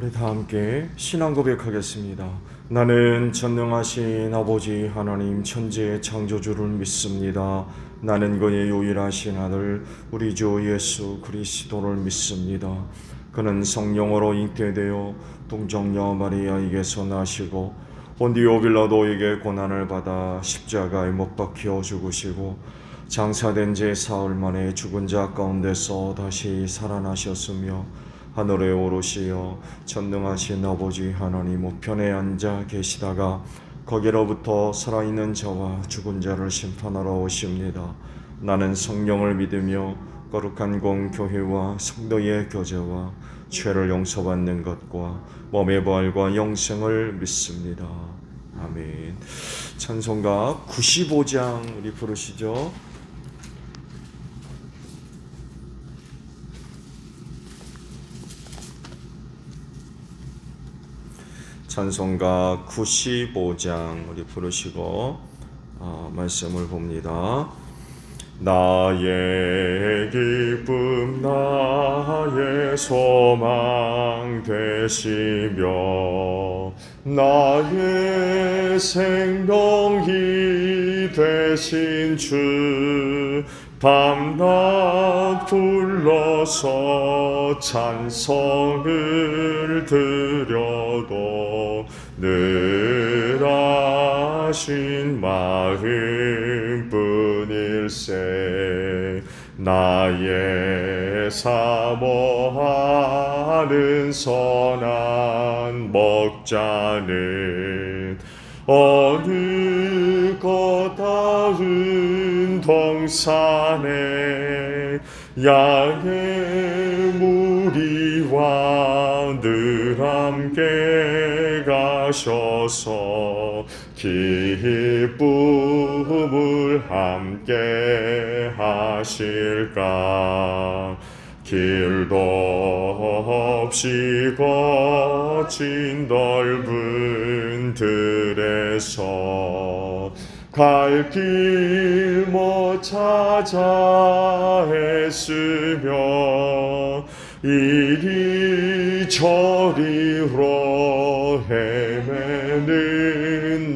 우리 다 함께 신앙 고백하겠습니다. 나는 전능하신 아버지 하나님 천지의 창조주를 믿습니다. 나는 그의 유일하신 아들 우리 주 예수 그리스도를 믿습니다. 그는 성령으로 잉태되어 동정녀 마리아에게서 나시고 본디오 빌라도에게 고난을 받아 십자가에 못 박혀 죽으시고 장사된 지 사흘 만에 죽은 자 가운데서 다시 살아나셨으며 하늘에 오르시어 전능하신 아버지 하나님 우편에 앉아 계시다가 거기로부터 살아있는 자와 죽은 자를 심판하러 오십니다. 나는 성령을 믿으며 거룩한 공교회와 성도의 교제와 죄를 용서받는 것과 몸의 부활과 영생을 믿습니다. 아멘. 찬송가 95장 우리 부르시죠. 찬송가 95장 우리 부르시고 말씀을 봅니다. 나의 기쁨 나의 소망 되시며 나의 생명이 되신 주 밤낮 불러서 찬송을 드려도 늘 하신 마음뿐일세. 나의 사모하는 선한 목자는 어느 고다운 동산에 양의 무리와 늘 함께 가셔서 기쁨을 함께 하실까. 길도 없이 거친 넓은 들에서 갈 길 못 찾아 애쓰며 이리저리로 헤매는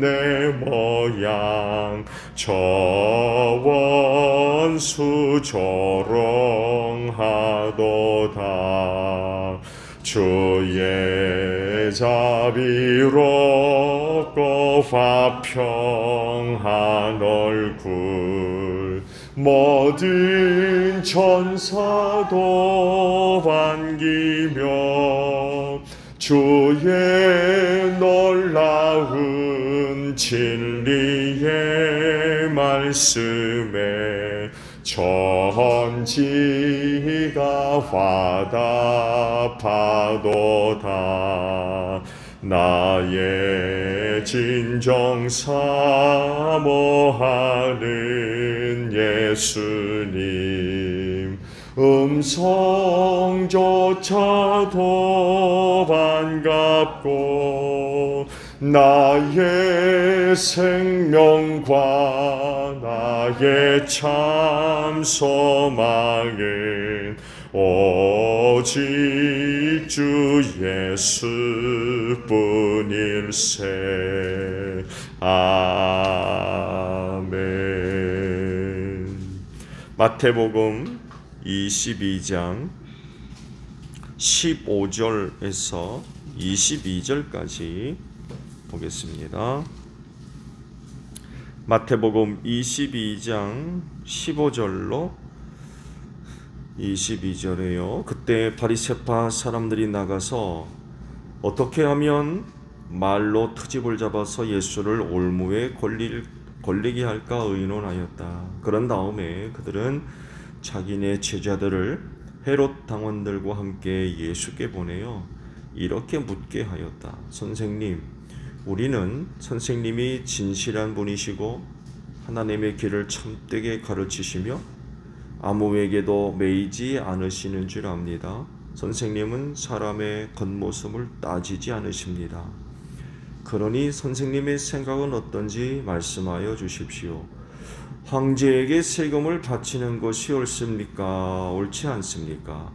내 모양 저 원수 조롱하도다. 주의 자비롭고 화평한 얼굴 모든 천사도 반기며 주의 놀라운 진리의 말씀에 천지가 화답하도다. 나의 진정 사모하는 예수님 음성조차도 반갑고 나의 생명과 나의 참 소망은 오직 주 예수뿐일세. 아멘. 마태복음 22장 15절에서 22절까지 보겠습니다. 마태복음 22장 15절로 22절에요. 그때 바리새파 사람들이 나가서 어떻게 하면 말로 트집을 잡아서 예수를 올무에 걸리게 할까 의논하였다. 그런 다음에 그들은 자기네 제자들을 헤롯 당원들과 함께 예수께 보내어 이렇게 묻게 하였다. 선생님, 우리는 선생님이 진실한 분이시고 하나님의 길을 참되게 가르치시며 아무에게도 매이지 않으시는 줄 압니다. 선생님은 사람의 겉모습을 따지지 않으십니다. 그러니 선생님의 생각은 어떤지 말씀하여 주십시오. 황제에게 세금을 바치는 것이 옳습니까? 옳지 않습니까?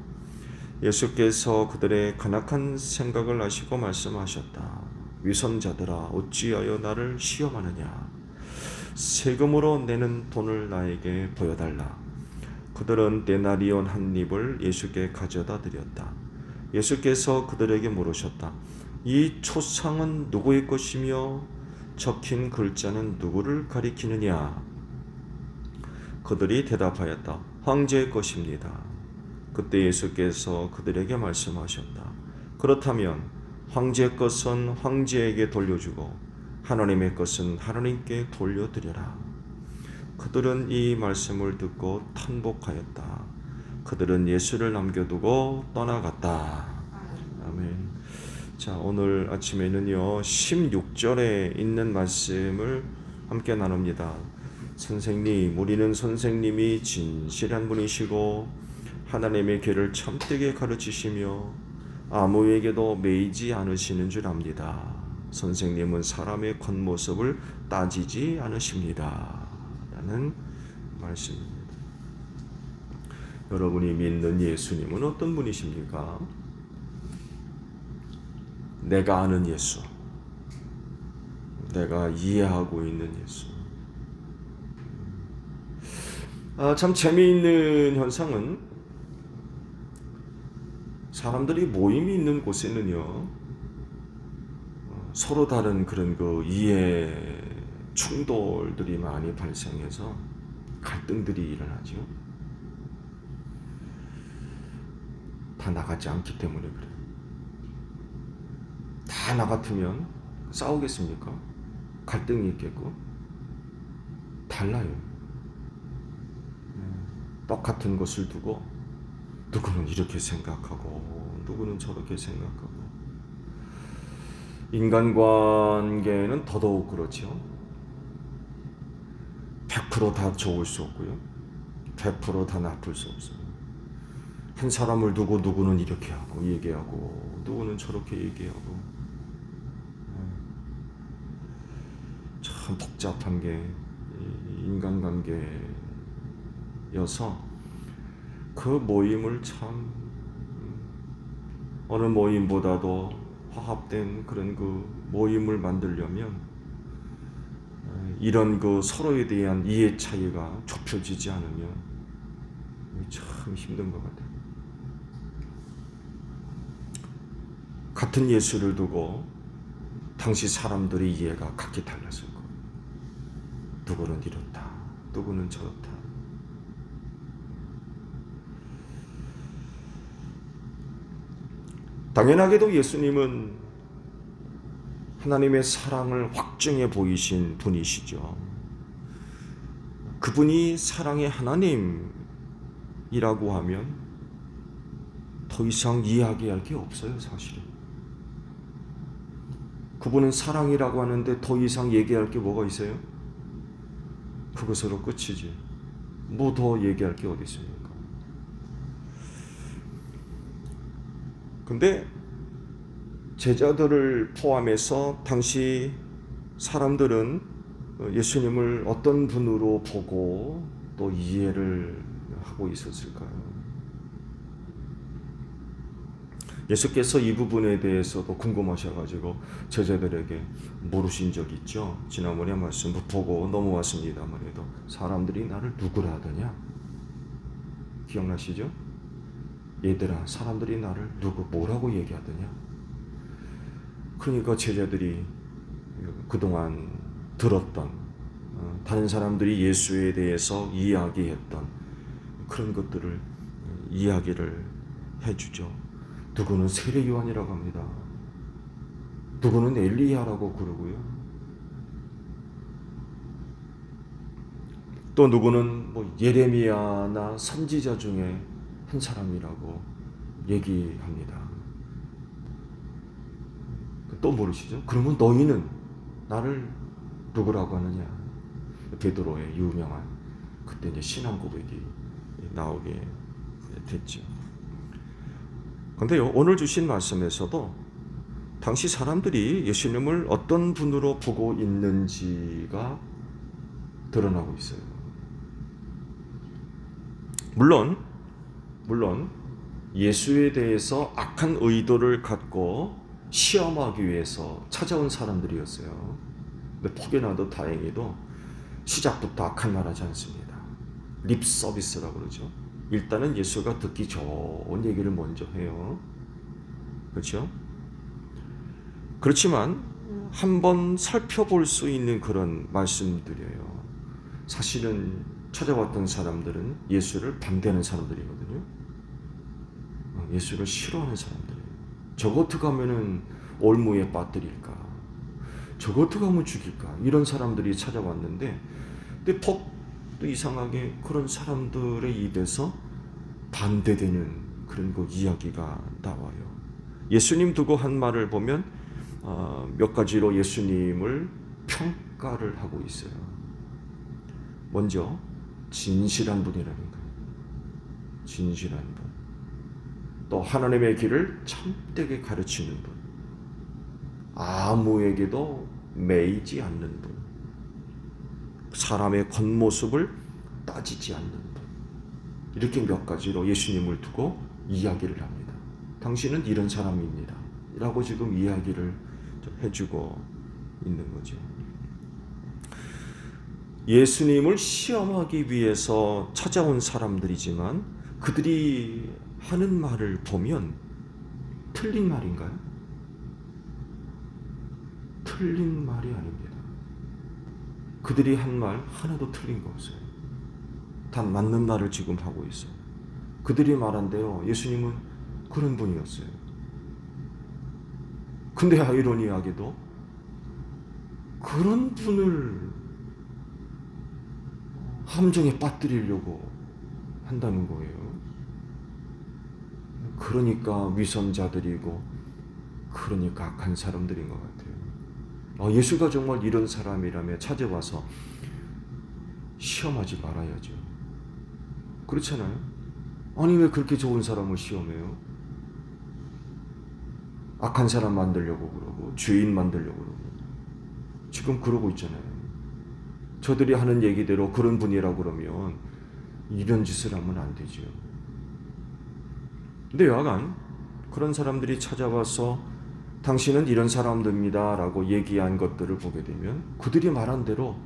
예수께서 그들의 간악한 생각을 아시고 말씀하셨다. 위선자들아, 어찌하여 나를 시험하느냐? 세금으로 내는 돈을 나에게 보여달라. 그들은 데나리온 한 입을 예수께 가져다 드렸다. 예수께서 그들에게 물으셨다. 이 초상은 누구의 것이며 적힌 글자는 누구를 가리키느냐? 그들이 대답하였다. 황제의 것입니다. 그때 예수께서 그들에게 말씀하셨다. 그렇다면 황제의 것은 황제에게 돌려주고 하나님의 것은 하나님께 돌려드려라. 그들은 이 말씀을 듣고 탄복하였다. 그들은 예수를 남겨두고 떠나갔다. 아멘. 자, 오늘 아침에는요 16절에 있는 말씀을 함께 나눕니다. 선생님, 우리는 선생님이 진실한 분이시고 하나님의 길을 참되게 가르치시며 아무에게도 매이지 않으시는 줄 압니다. 선생님은 사람의 겉모습을 따지지 않으십니다. 라는 말씀입니다. 여러분이 믿는 예수님은 어떤 분이십니까? 내가 아는 예수, 내가 이해하고 있는 예수. 참 재미있는 현상은 사람들이 모임이 있는 곳에는요 서로 다른 그런 그 이해 충돌들이 많이 발생해서 갈등들이 일어나죠. 다 나가지 않기 때문에 그래요. 다 나 같으면 싸우겠습니까? 갈등이 있겠고 달라요. 똑같은 것을 두고 누구는 이렇게 생각하고 누구는 저렇게 생각하고 인간관계는 더더욱 그렇죠. 100% 다 좋을 수 없고요. 100% 다 나쁠 수 없어요. 한 사람을 두고 누구는 이렇게 하고 얘기하고 누구는 저렇게 얘기하고 참 복잡한 게 인간관계여서 그 모임을 참 어느 모임보다도 화합된 그런 그 모임을 만들려면 이런 그 서로에 대한 이해 차이가 좁혀지지 않으면 참 힘든 것 같아요. 같은 예수를 두고 당시 사람들의 이해가 각기 달랐을 거예요. 누구는 이렇다, 누구는 저렇다. 당연하게도 예수님은 하나님의 사랑을 확증해 보이신 분이시죠. 그분이 사랑의 하나님이라고 하면 더 이상 이야기할 게 없어요, 사실은. 그분은 사랑이라고 하는데 더 이상 얘기할 게 뭐가 있어요? 그것으로 끝이지. 뭐 더 얘기할 게 어디 있습니까? 근데 제자들을 포함해서 당시 사람들은 예수님을 어떤 분으로 보고 또 이해를 하고 있었을까요? 예수께서 이 부분에 대해서도 궁금하셔가지고 제자들에게 물으신 적 있죠. 지난번에 말씀을 보고 넘어왔습니다만 해도 사람들이 나를 누구라 하더냐? 기억나시죠? 얘들아, 사람들이 나를 뭐라고 얘기하더냐? 그러니까 제자들이 그동안 들었던 다른 사람들이 예수에 대해서 이야기했던 그런 것들을 이야기를 해주죠. 누구는 세례 요한이라고 합니다. 누구는 엘리야라고 그러고요. 또 누구는 뭐 예레미야나 선지자 중에 한 사람이라고 얘기합니다. 또 모르시죠? 그러면 너희는 나를 누구라고 하느냐? 베드로의 유명한 그때 이제 신앙 고백이 나오게 됐죠. 그런데요, 오늘 주신 말씀에서도 당시 사람들이 예수님을 어떤 분으로 보고 있는지가 드러나고 있어요. 물론 예수에 대해서 악한 의도를 갖고 시험하기 위해서 찾아온 사람들이었어요. 근데 혹여나도 다행히도 시작부터 악한 말 하지 않습니다. 립 서비스라고 그러죠. 일단은 예수가 듣기 좋은 얘기를 먼저 해요. 그렇죠? 그렇지만 한번 살펴볼 수 있는 그런 말씀들이에요. 사실은 찾아왔던 사람들은 예수를 반대하는 사람들이거든요. 예수를 싫어하는 사람들이에요. 저거 어떻게 하면은 올무에 빠뜨릴까? 저거 어떻게 하면 죽일까? 이런 사람들이 찾아왔는데, 근데 또 이상하게 그런 사람들의 입에서 반대되는 그런 그 이야기가 나와요. 예수님 두고 한 말을 보면 몇 가지로 예수님을 평가를 하고 있어요. 먼저 진실한 분이라는 거예요. 진실한 분. 또 하나님의 길을 참되게 가르치는 분. 아무에게도 매이지 않는 분. 사람의 겉모습을 따지지 않는 분. 이렇게 몇 가지로 예수님을 두고 이야기를 합니다. 당신은 이런 사람입니다. 라고 지금 이야기를 해주고 있는 거죠. 예수님을 시험하기 위해서 찾아온 사람들이지만 그들이 하는 말을 보면 틀린 말인가요? 틀린 말이 아닙니다. 그들이 한 말 하나도 틀린 거 없어요. 다 맞는 말을 지금 하고 있어요. 그들이 말한 대로 예수님은 그런 분이었어요. 근데 아이러니하게도 그런 분을 함정에 빠뜨리려고 한다는 거예요. 그러니까 위선자들이고 그러니까 악한 사람들인 것 같아요. 예수가 정말 이런 사람이라면 찾아와서 시험하지 말아야죠. 그렇잖아요. 아니 왜 그렇게 좋은 사람을 시험해요? 악한 사람 만들려고 그러고 죄인 만들려고 그러고 지금 그러고 있잖아요. 저들이 하는 얘기대로 그런 분이라고 그러면 이런 짓을 하면 안 되죠. 근데 여하간 그런 사람들이 찾아와서 당신은 이런 사람들입니다 라고 얘기한 것들을 보게 되면 그들이 말한 대로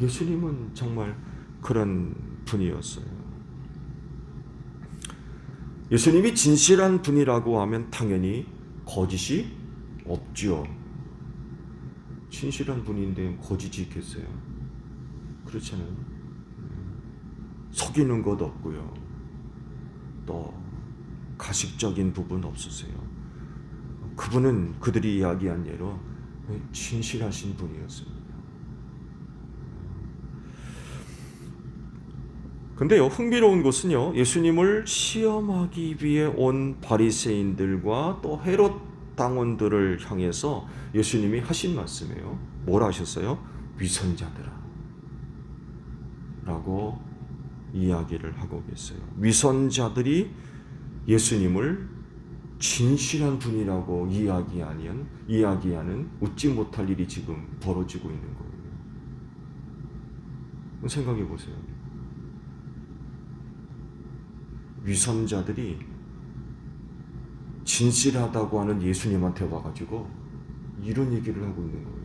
예수님은 정말 그런 분이었어요. 예수님이 진실한 분이라고 하면 당연히 거짓이 없죠. 진실한 분인데 거짓이 있겠어요? 그렇잖아요. 속이는 것 없고요. 또 가식적인 부분 없으세요. 그분은 그들이 이야기한 예로 진실하신 분이었습니다. 근데요, 흥미로운 것은요, 예수님을 시험하기 위해 온 바리새인들과 또 헤롯 당원들을 향해서 예수님이 하신 말씀이에요. 뭐라 하셨어요? 위선자들아 라고 이야기를 하고 계세요. 위선자들이 예수님을 진실한 분이라고 이야기하는 웃지 못할 일이 지금 벌어지고 있는 거예요. 생각해 보세요. 위선자들이 진실하다고 하는 예수님한테 와가지고 이런 얘기를 하고 있는 거예요.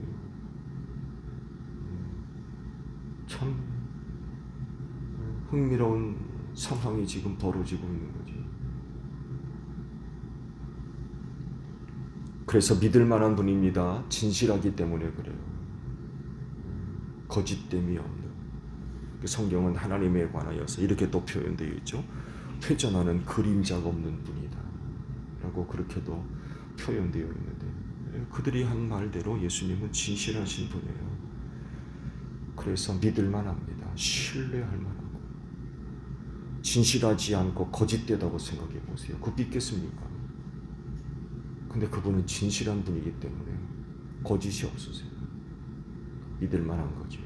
참 흥미로운 상황이 지금 벌어지고 있는 거죠. 그래서 믿을 만한 분입니다. 진실하기 때문에 그래요. 거짓됨이 없는. 성경은 하나님에 관하여서 이렇게 또 표현되어 있죠. 회전하는 그림자가 없는 분이다 라고 그렇게도 표현되어 있는데 그들이 한 말대로 예수님은 진실하신 분이에요. 그래서 믿을 만합니다. 신뢰할 만하고 진실하지 않고 거짓되다고 생각해 보세요. 그거 믿겠습니까? 근데 그분은 진실한 분이기 때문에 거짓이 없으세요. 믿을 만한 거죠.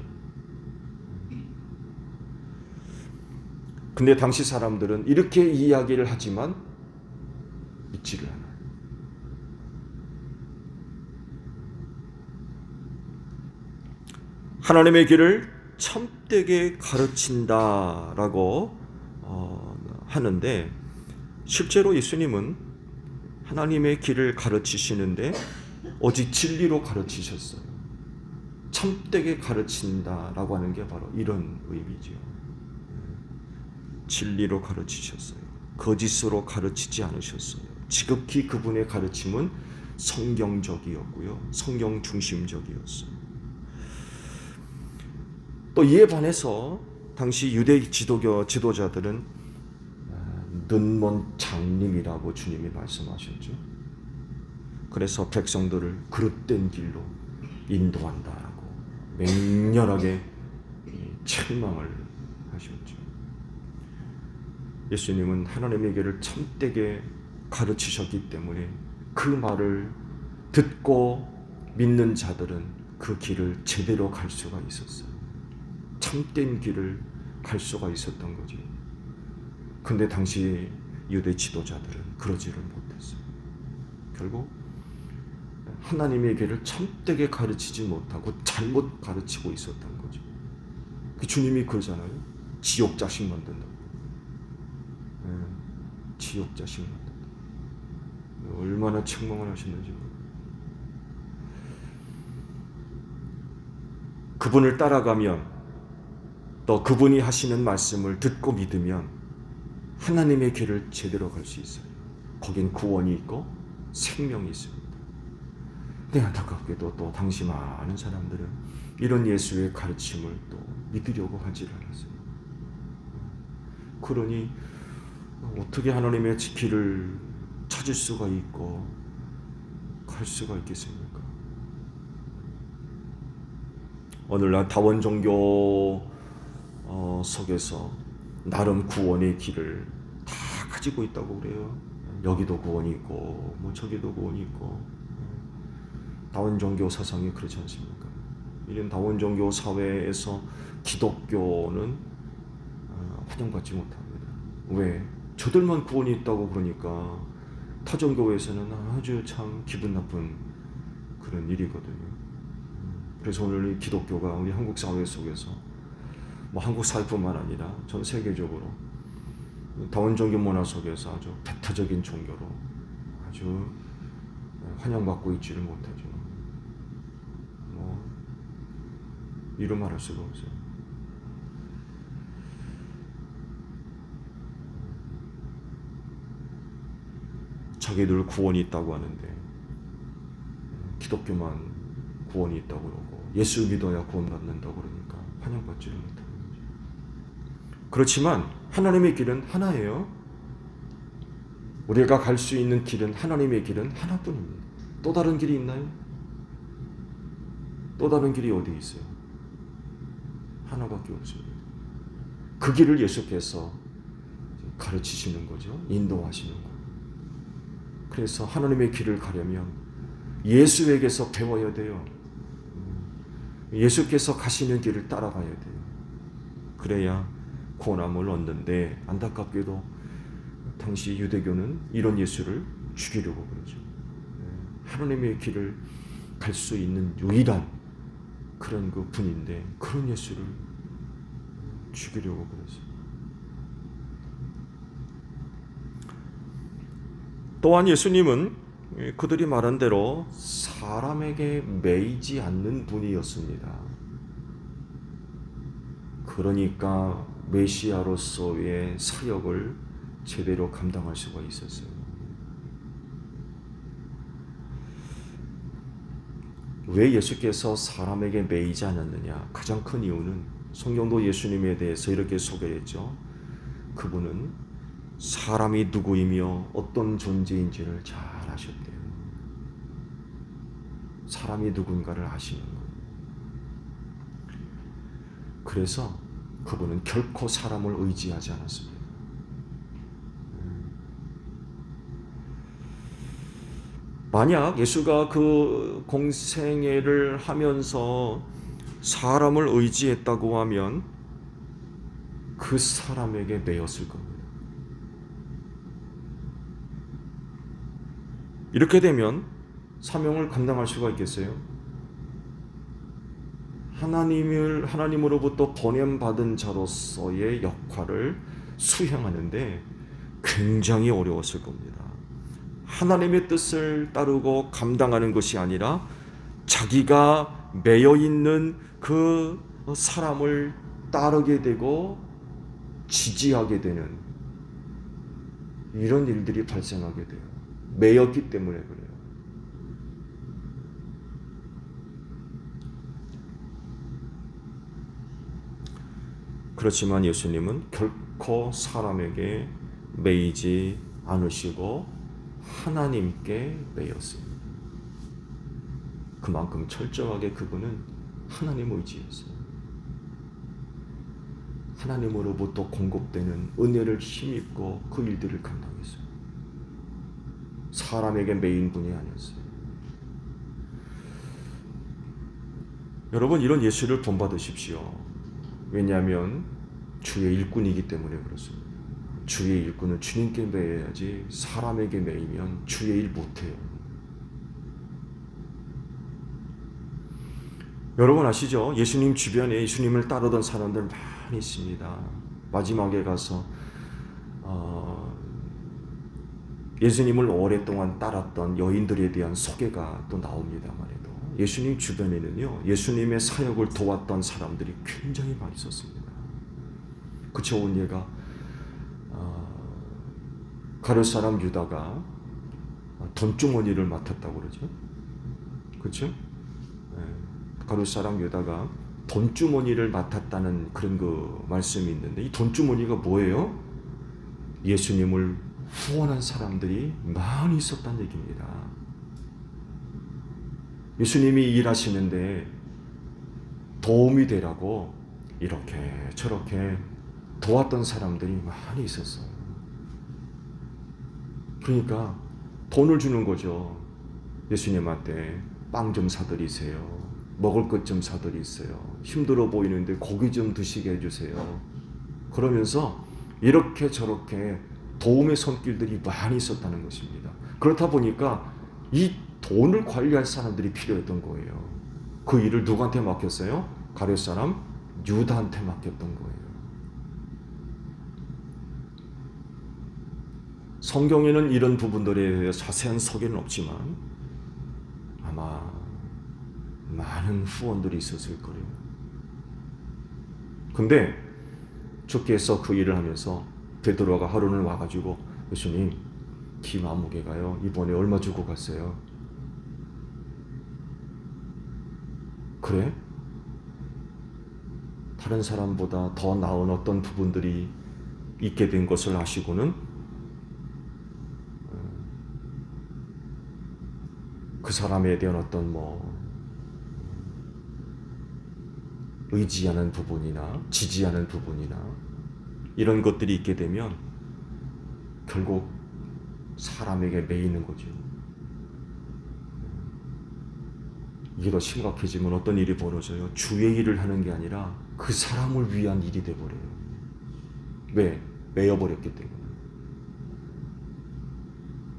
근데 당시 사람들은 이렇게 이야기를 하지만 믿지를 않아요. 하나님의 길을 참되게 가르친다라고 하는데 실제로 예수님은 하나님의 길을 가르치시는데 오직 진리로 가르치셨어요. 참되게 가르친다라고 하는 게 바로 이런 의미죠. 진리로 가르치셨어요. 거짓으로 가르치지 않으셨어요. 지극히 그분의 가르침은 성경적이었고요. 성경 중심적이었어요. 또 이에 반해서 당시 유대 지도자들은 눈먼 장님이라고 주님이 말씀하셨죠. 그래서 백성들을 그릇된 길로 인도한다라고 맹렬하게 책망을 하셨죠. 예수님은 하나님의 길을 참되게 가르치셨기 때문에 그 말을 듣고 믿는 자들은 그 길을 제대로 갈 수가 있었어요. 참된 길을 갈 수가 있었던 거죠. 근데 당시 유대 지도자들은 그러지를 못했어요. 결국 하나님의 길을 참되게 가르치지 못하고 잘못 가르치고 있었던 거죠. 그 주님이 그러잖아요. 지옥 자식 만든다. 지옥 자식 만든다. 얼마나 책망을 하셨는지. 그분을 따라가면 또 그분이 하시는 말씀을 듣고 믿으면 하나님의 길을 제대로 갈 수 있어요. 거긴 구원이 있고 생명이 있습니다. 근데 안타깝게도 또 당시 많은 사람들은 이런 예수의 가르침을 또 믿으려고 하지 않았어요. 그러니 어떻게 하나님의 길을 찾을 수가 있고 갈 수가 있겠습니까? 오늘날 다원 종교 속에서 나름 구원의 길을 다 가지고 있다고 그래요. 여기도 구원이 있고 뭐 저기도 구원이 있고. 다원 종교 사상이 그렇지 않습니까? 이런 다원 종교 사회에서 기독교는 환영받지 못합니다. 왜? 저들만 구원이 있다고 그러니까 타 종교에서는 아주 참 기분 나쁜 그런 일이거든요. 그래서 오늘 이 기독교가 우리 한국 사회 속에서 뭐 한국 사회뿐만 아니라 전 세계적으로 다원 종교 문화 속에서 아주 배타적인 종교로 아주 환영받고 있지를 못하죠. 뭐 이루 말할 수가 없어요. 자기들 구원이 있다고 하는데 기독교만 구원이 있다고 그러고 예수 믿어야 구원받는다고 그러니까 환영받지를 못하는 거죠. 그렇지만 하나님의 길은 하나예요. 우리가 갈 수 있는 길은 하나님의 길은 하나뿐입니다. 또 다른 길이 있나요? 또 다른 길이 어디 있어요? 하나밖에 없습니다. 그 길을 예수께서 가르치시는 거죠. 인도하시는 거예요. 그래서 하나님의 길을 가려면 예수에게서 배워야 돼요. 예수께서 가시는 길을 따라가야 돼요. 그래야 구원함을 얻는데 안타깝게도 당시 유대교는 이런 예수를 죽이려고 그러죠. 하나님의 길을 갈 수 있는 유일한 그런 그 분인데 그런 예수를 죽이려고 그러죠. 또한 예수님은 그들이 말한 대로 사람에게 매이지 않는 분이었습니다. 그러니까 메시아로서의 사역을 제대로 감당할 수가 있었어요. 왜 예수께서 사람에게 매이지 않았느냐? 가장 큰 이유는 성경도 예수님에 대해서 이렇게 소개했죠. 그분은 사람이 누구이며 어떤 존재인지를 잘 아셨대요. 사람이 누군가를 아시는 거예요. 그래서 그분은 결코 사람을 의지하지 않았습니다. 만약 예수가 그 공생애를 하면서 사람을 의지했다고 하면 그 사람에게 매였을 겁니다. 이렇게 되면 사명을 감당할 수가 있겠어요? 하나님으로부터 보냄받은 자로서의 역할을 수행하는데 굉장히 어려웠을 겁니다. 하나님의 뜻을 따르고 감당하는 것이 아니라 자기가 매여 있는 그 사람을 따르게 되고 지지하게 되는 이런 일들이 발생하게 돼요. 매였기 때문에 그래요. 그렇지만 예수님은 결코 사람에게 매이지 않으시고 하나님께 매였습니다. 그만큼 철저하게 그분은 하나님 의지였어요. 하나님으로부터 공급되는 은혜를 힘입고 그 일들을 감당했어요. 사람에게 매인 분이 아니었어요. 여러분, 이런 예수를 본받으십시오. 왜냐하면 주의 일꾼이기 때문에 그렇습니다. 주의 일꾼은 주님께 매여야지 사람에게 매이면 주의 일 못해요. 여러분 아시죠? 예수님 주변에 예수님을 따르던 사람들 많이 있습니다. 마지막에 가서 예수님을 오랫동안 따랐던 여인들에 대한 소개가 또 나옵니다 말이죠. 예수님 주변에는요, 예수님의 사역을 도왔던 사람들이 굉장히 많이 있었습니다. 그 좋은 예가 가룟 사람 유다가 돈주머니를 맡았다고 그러죠. 그렇죠? 가룟 사람 유다가 돈주머니를 맡았다는 그런 그 말씀이 있는데, 이 돈주머니가 뭐예요? 예수님을 후원한 사람들이 많이 있었다는 얘기입니다. 예수님이 일하시는데 도움이 되라고 이렇게 저렇게 도왔던 사람들이 많이 있었어요. 그러니까 돈을 주는 거죠. 예수님한테 빵 좀 사드리세요. 먹을 것 좀 사드리세요. 힘들어 보이는데 고기 좀 드시게 해주세요. 그러면서 이렇게 저렇게 도움의 손길들이 많이 있었다는 것입니다. 그렇다 보니까 이 돈을 관리할 사람들이 필요했던 거예요. 그 일을 누구한테 맡겼어요? 가룟 사람 유다한테 맡겼던 거예요. 성경에는 이런 부분들에 대해 자세한 소개는 없지만 아마 많은 후원들이 있었을 거예요. 근데 주께서 그 일을 하면서 베드로가 하루는 와가지고, 예수님, 김 20개가요 이번에 얼마 주고 갔어요? 그래? 다른 사람보다 더 나은 어떤 부분들이 있게 된 것을 아시고는 그 사람에 대한 어떤 의지하는 부분이나 지지하는 부분이나 이런 것들이 있게 되면 결국 사람에게 매이는 거죠. 이게 더 심각해지면 어떤 일이 벌어져요? 주의 일을 하는 게 아니라 그 사람을 위한 일이 돼버려요. 왜? 매여버렸기 때문에.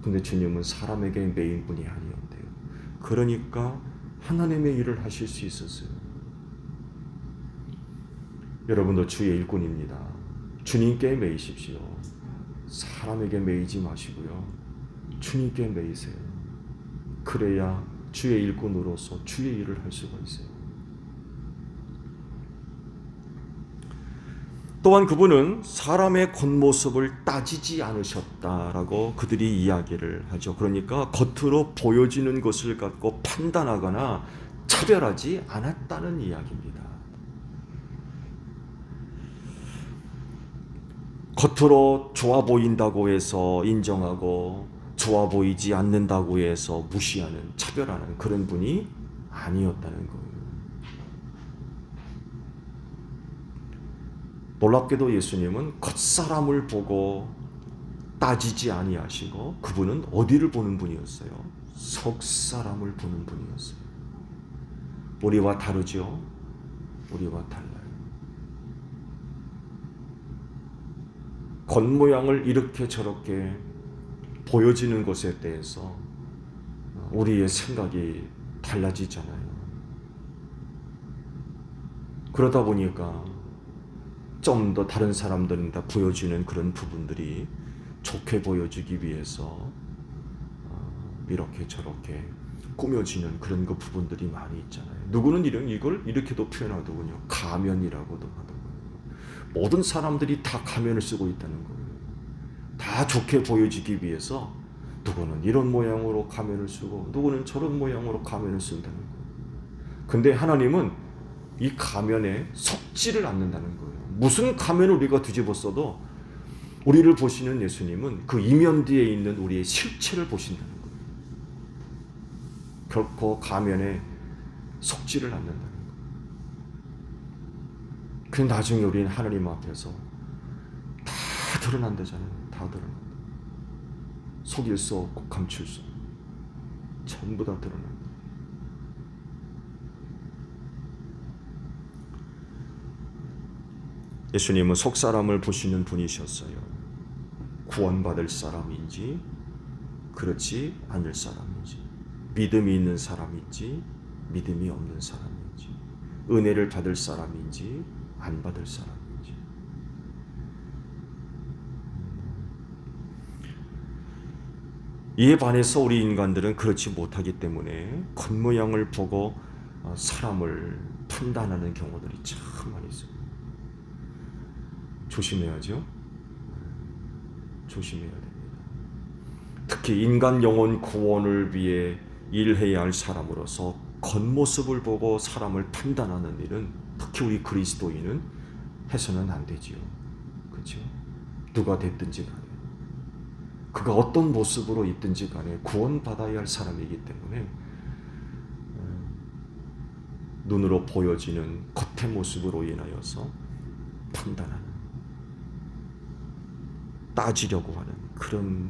근데 주님은 사람에게 매인 분이 아니었대요. 그러니까 하나님의 일을 하실 수 있었어요. 여러분도 주의 일꾼입니다. 주님께 매이십시오. 사람에게 매이지 마시고요. 주님께 매이세요. 그래야 주의 일꾼으로서 주의 일을 할 수가 있어요. 또한 그분은 사람의 겉모습을 따지지 않으셨다라고 그들이 이야기를 하죠. 그러니까 겉으로 보여지는 것을 갖고 판단하거나 차별하지 않았다는 이야기입니다. 겉으로 좋아 보인다고 해서 인정하고 좋아 보이지 않는다고 해서 무시하는, 차별하는 그런 분이 아니었다는 거예요. 놀랍게도 예수님은 겉사람을 보고 따지지 아니하시고 그분은 어디를 보는 분이었어요? 속사람을 보는 분이었어요. 우리와 다르죠? 우리와 달라요. 겉모양을 이렇게 저렇게 보여지는 것에 대해서 우리의 생각이 달라지잖아요. 그러다 보니까 좀 더 다른 사람들보다 보여지는 그런 부분들이 좋게 보여주기 위해서 이렇게 저렇게 꾸며지는 그런 그 부분들이 많이 있잖아요. 누구는 이걸 이렇게도 표현하더군요. 가면이라고도 하더군요. 모든 사람들이 다 가면을 쓰고 있다는 거예요. 다 좋게 보여지기 위해서 누구는 이런 모양으로 가면을 쓰고 누구는 저런 모양으로 가면을 쓴다는 거예요. 근데 하나님은 이 가면에 속지를 않는다는 거예요. 무슨 가면을 우리가 뒤집어 써도 우리를 보시는 예수님은 그 이면 뒤에 있는 우리의 실체를 보신다는 거예요. 결코 가면에 속지를 않는다는 거예요. 그 나중에 우리는 하나님 앞에서 다 드러난다잖아요. 다 드러난다. 속일 수 없고 감출 수 없고 전부 다 드러난다. 예수님은 속 사람을 보시는 분이셨어요. 구원받을 사람인지 그렇지 않을 사람인지, 믿음이 있는 사람인지 믿음이 없는 사람인지, 은혜를 받을 사람인지 안 받을 사람인지. 이에 반해서 우리 인간들은 그렇지 못하기 때문에 겉모양을 보고 사람을 판단하는 경우들이 참 많이 있어요. 조심해야죠. 조심해야 됩니다. 특히 인간 영혼 구원을 위해 일해야 할 사람으로서 겉모습을 보고 사람을 판단하는 일은 특히 우리 그리스도인은 해서는 안 되지요. 그렇죠? 누가 됐든지 간에 그가 어떤 모습으로 있든지 간에 구원받아야 할 사람이기 때문에 눈으로 보여지는 겉의 모습으로 인하여서 판단하는, 따지려고 하는 그런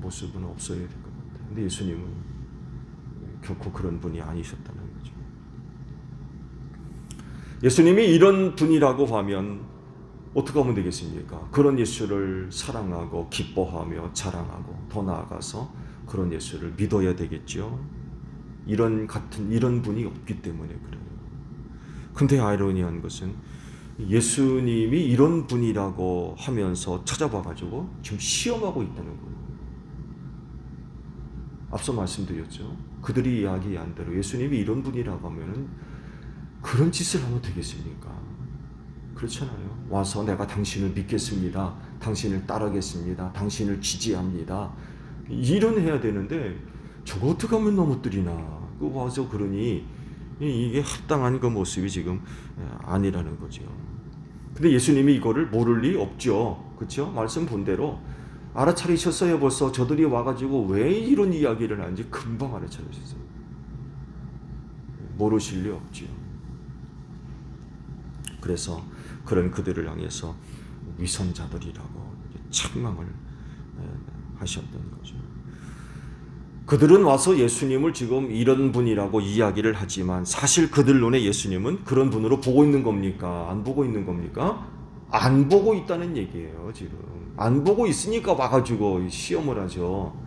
모습은 없어야 될 것 같아요. 근데 예수님은 결코 그런 분이 아니셨다는 거죠. 예수님이 이런 분이라고 하면 어떻게 하면 되겠습니까? 그런 예수를 사랑하고 기뻐하며 자랑하고 더 나아가서 그런 예수를 믿어야 되겠죠. 이런 분이 없기 때문에 그래요. 근데 아이러니한 것은 예수님이 이런 분이라고 하면서 찾아봐가지고 지금 시험하고 있다는 거예요. 앞서 말씀드렸죠. 그들이 이야기한 대로 예수님이 이런 분이라고 하면은 그런 짓을 하면 되겠습니까? 그렇잖아요. 와서 내가 당신을 믿겠습니다. 당신을 따르겠습니다. 당신을 지지합니다. 이런 해야 되는데 저거 어떻게 하면 넘어뜨리나. 그 와서 그러니 이게 합당한 그 모습이 지금 아니라는 거죠. 근데 예수님이 이거를 모를 리 없죠. 그렇죠? 말씀 본 대로 알아차리셨어요. 벌써 저들이 와가지고 왜 이런 이야기를 하는지 금방 알아차리셨어요. 모르실 리 없죠. 그래서 그런 그들을 향해서 위선자들이라고 책망을 하셨던 거죠. 그들은 와서 예수님을 지금 이런 분이라고 이야기를 하지만 사실 그들 눈에 예수님은 그런 분으로 보고 있는 겁니까? 안 보고 있는 겁니까? 안 보고 있다는 얘기예요. 지금 안 보고 있으니까 와가지고 시험을 하죠.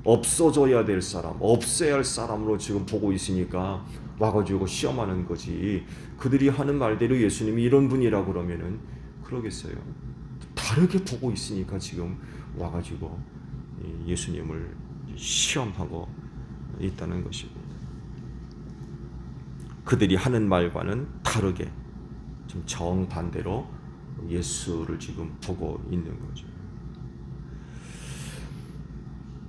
없어져야 될 사람, 없애야 할 사람으로 지금 보고 있으니까 와가지고 시험하는 거지. 그들이 하는 말대로 예수님이 이런 분이라고 그러면은 그러겠어요. 다르게 보고 있으니까 지금 와가지고 예수님을 시험하고 있다는 것입니다. 그들이 하는 말과는 다르게 좀 정반대로 예수를 지금 보고 있는 거죠.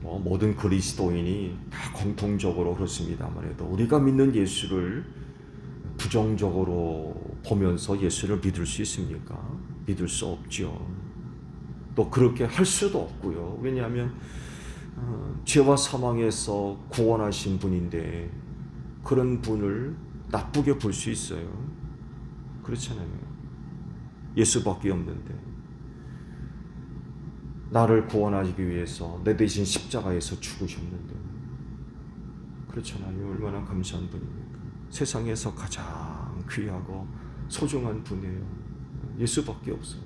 모든 그리스도인이 다 공통적으로 그렇습니다만 해도 우리가 믿는 예수를 부정적으로 보면서 예수를 믿을 수 있습니까? 믿을 수 없죠. 또 그렇게 할 수도 없고요. 왜냐하면 죄와 사망에서 구원하신 분인데 그런 분을 나쁘게 볼 수 있어요. 그렇잖아요. 예수밖에 없는데 나를 구원하기 위해서 내 대신 십자가에서 죽으셨는데 그렇잖아요. 얼마나 감사한 분입니까? 세상에서 가장 귀하고 소중한 분이에요. 예수밖에 없어요.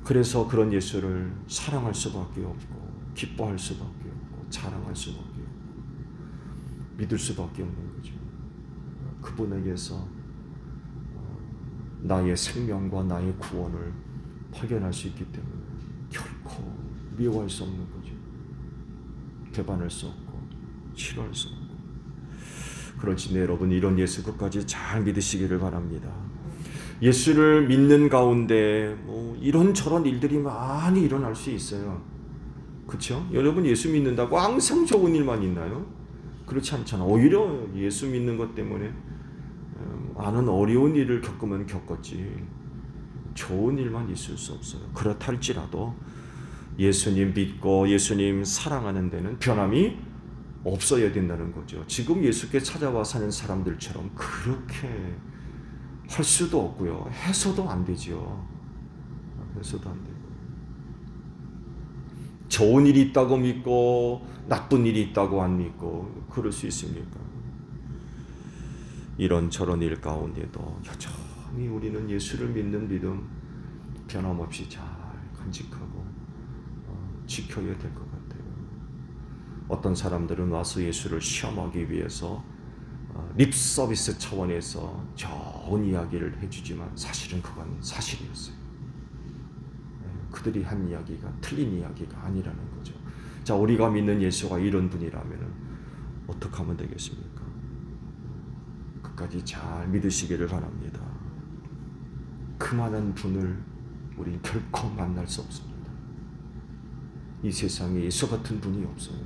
그래서 그런 예수를 사랑할 수밖에 없고 기뻐할 수밖에 없고 자랑할 수밖에 없고 믿을 수밖에 없는 거죠. 그분에게서 나의 생명과 나의 구원을 발견할 수 있기 때문에 결코 미워할 수 없는 거죠. 배반할 수 없고 싫어할 수 없고. 그렇지 여러분, 이런 예수 끝까지 잘 믿으시기를 바랍니다. 예수를 믿는 가운데 이런저런 일들이 많이 일어날 수 있어요. 그렇죠? 여러분, 예수 믿는다고 항상 좋은 일만 있나요? 그렇지 않잖아. 오히려 예수 믿는 것 때문에 많은 어려운 일을 겪으면 겪었지 좋은 일만 있을 수 없어요. 그렇다 할지라도 예수님 믿고 예수님 사랑하는 데는 변함이 없어야 된다는 거죠. 지금 예수께 찾아와 사는 사람들처럼 그렇게 할 수도 없고요. 해서도 안 되죠. 해서도 안 되고. 좋은 일이 있다고 믿고 나쁜 일이 있다고 안 믿고 그럴 수 있습니까? 이런저런 일 가운데도 여전히 우리는 예수를 믿는 믿음 변함없이 잘 간직하고 지켜야 될 것 같아요. 어떤 사람들은 와서 예수를 시험하기 위해서 립 서비스 차원에서 좋은 이야기를 해주지만 사실은 그건 사실이었어요. 그들이 한 이야기가 틀린 이야기가 아니라는 거죠. 자, 우리가 믿는 예수가 이런 분이라면 어떻게 하면 되겠습니까? 끝까지 잘 믿으시기를 바랍니다. 그만한 분을 우린 결코 만날 수 없습니다. 이 세상에 예수 같은 분이 없어요.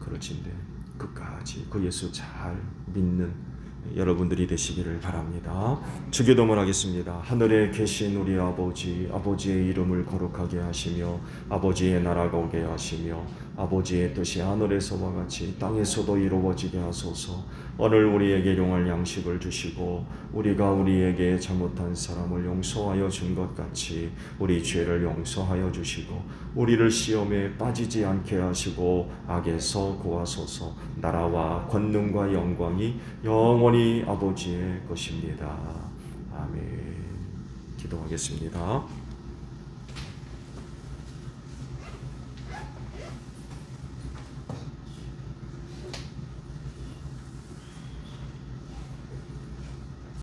그렇진데 끝까지 그 예수 잘 믿는 여러분들이 되시기를 바랍니다. 주기도문 하겠습니다. 하늘에 계신 우리 아버지, 아버지의 이름을 거룩하게 하시며 아버지의 나라가 오게 하시며 아버지의 뜻이 하늘에서와 같이 땅에서도 이루어지게 하소서. 오늘 우리에게 용할 양식을 주시고 우리가 우리에게 잘못한 사람을 용서하여 준 것 같이 우리 죄를 용서하여 주시고 우리를 시험에 빠지지 않게 하시고 악에서 구하소서. 나라와 권능과 영광이 영원히 아버지의 것입니다. 아멘. 기도하겠습니다.